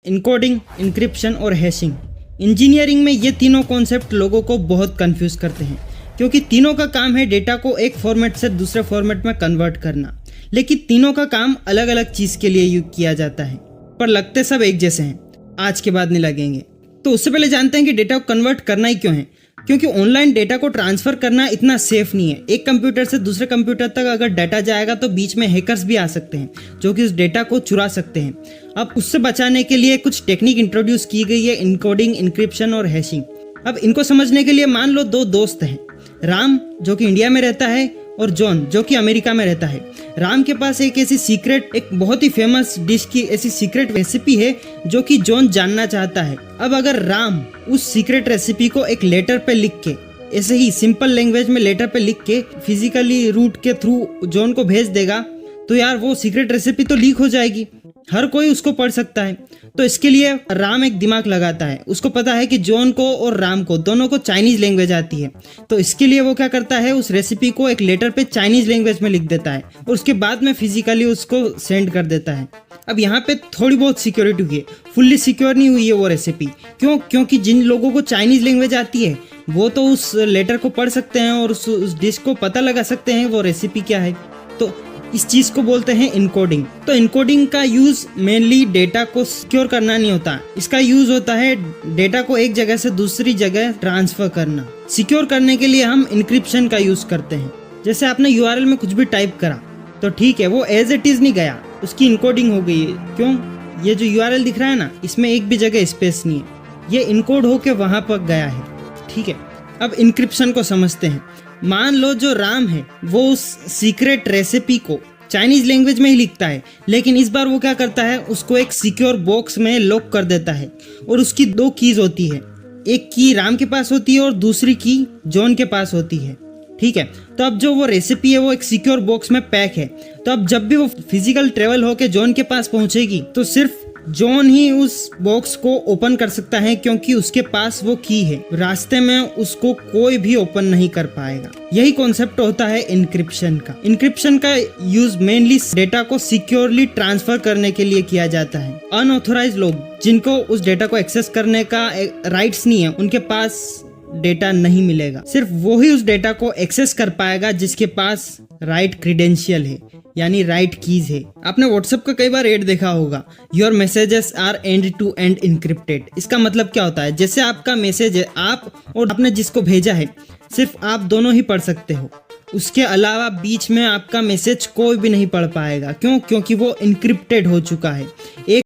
Encoding, encryption और hashing. Engineering में ये तीनों कॉन्सेप्ट लोगों को बहुत कंफ्यूज करते हैं क्योंकि तीनों का काम है डेटा को एक फॉर्मेट से दूसरे फॉर्मेट में कन्वर्ट करना, लेकिन तीनों का काम अलग अलग चीज़ के लिए यूज किया जाता है, पर लगते सब एक जैसे हैं। आज के बाद नहीं लगेंगे। तो उससे पहले जानते हैं कि डेटा को कन्वर्ट करना ही क्यों है। क्योंकि ऑनलाइन डेटा को ट्रांसफ़र करना इतना सेफ नहीं है। एक कंप्यूटर से दूसरे कंप्यूटर तक अगर डाटा जाएगा तो बीच में हैकर्स भी आ सकते हैं जो कि उस डेटा को चुरा सकते हैं। अब उससे बचाने के लिए कुछ टेक्निक इंट्रोड्यूस की गई है, इनकोडिंग, इंक्रिप्शन और हैशिंग। अब इनको समझने के लिए मान लो दो दोस्त हैं, राम जो कि इंडिया में रहता है और जॉन जो कि अमेरिका में रहता है। राम के पास एक बहुत ही फेमस डिश की ऐसी सीक्रेट रेसिपी है जो कि जॉन जानना चाहता है। अब अगर राम उस सीक्रेट रेसिपी को एक लेटर पे लिख के, ऐसे ही सिंपल लैंग्वेज में लेटर पे लिख के फिजिकली रूट के थ्रू जॉन को भेज देगा तो यार वो सीक्रेट रेसिपी तो लीक हो जाएगी, हर कोई उसको पढ़ सकता है। तो इसके लिए राम एक दिमाग लगाता है। उसको पता है कि जॉन को और राम को दोनों को चाइनीज लैंग्वेज आती है, तो इसके लिए वो क्या करता है, उस रेसिपी को एक लेटर पे चाइनीज लैंग्वेज में लिख देता है और उसके बाद में फिजिकली उसको सेंड कर देता है। अब यहाँ पे थोड़ी बहुत सिक्योरिटी हुई है, फुल्ली सिक्योर नहीं हुई है वो रेसिपी। क्योंकि जिन लोगों को चाइनीज लैंग्वेज आती है वो तो उस लेटर को पढ़ सकते हैं और उस डिश को पता लगा सकते हैं वो रेसिपी क्या है। तो इस चीज को बोलते हैं इनकोडिंग। तो इनकोडिंग का यूज मेनली डेटा को सिक्योर करना नहीं होता, इसका यूज होता है डेटा को एक जगह से दूसरी जगह ट्रांसफर करना। सिक्योर करने के लिए हम इंक्रिप्शन का यूज करते हैं। जैसे आपने यूआरएल में कुछ भी टाइप करा तो ठीक है, वो एज इट इज नहीं गया, उसकी इनकोडिंग हो गई है। क्यों? ये जो यूआरएल दिख रहा है ना, इसमें एक भी जगह स्पेस नहीं है, ये इनकोड होके वहां पर गया है। ठीक है, अब इंक्रिप्शन को समझते हैं। मान लो जो राम है वो उस सीक्रेट रेसिपी को चाइनीज लैंग्वेज में ही लिखता है, लेकिन इस बार वो क्या करता है, उसको एक सिक्योर बॉक्स में लॉक कर देता है और उसकी दो कीज होती है, एक की राम के पास होती है और दूसरी की जॉन के पास होती है। ठीक है, तो अब जो वो रेसिपी है वो एक सिक्योर बॉक्स में पैक है, तो अब जब भी वो फिजिकल ट्रेवल होके जॉन के पास पहुंचेगी तो सिर्फ जॉन ही उस बॉक्स को ओपन कर सकता है क्योंकि उसके पास वो की है। रास्ते में उसको कोई भी ओपन नहीं कर पाएगा। यही कॉन्सेप्ट होता है इंक्रिप्शन का। इंक्रिप्शन का यूज मेनली डेटा को सिक्योरली ट्रांसफर करने के लिए किया जाता है। अनऑथोराइज्ड लोग जिनको उस डेटा को एक्सेस करने का राइट्स नहीं है, उनके पास डेटा नहीं मिलेगा। सिर्फ वो ही उस डेटा को एक्सेस कर पाएगा जिसके पास राइट क्रीडेंशियल है, यानी राइट कीज है। आपने व्हाट्सएप का कई बार ऐड देखा होगा, your messages are end to end encrypted. इसका मतलब क्या होता है, जैसे आपका मैसेज है, आप और आपने जिसको भेजा है सिर्फ आप दोनों ही पढ़ सकते हो, उसके अलावा बीच में आपका मैसेज कोई भी नहीं पढ़ पाएगा। क्यों? क्योंकि वो इनक्रिप्टेड हो चुका है। एक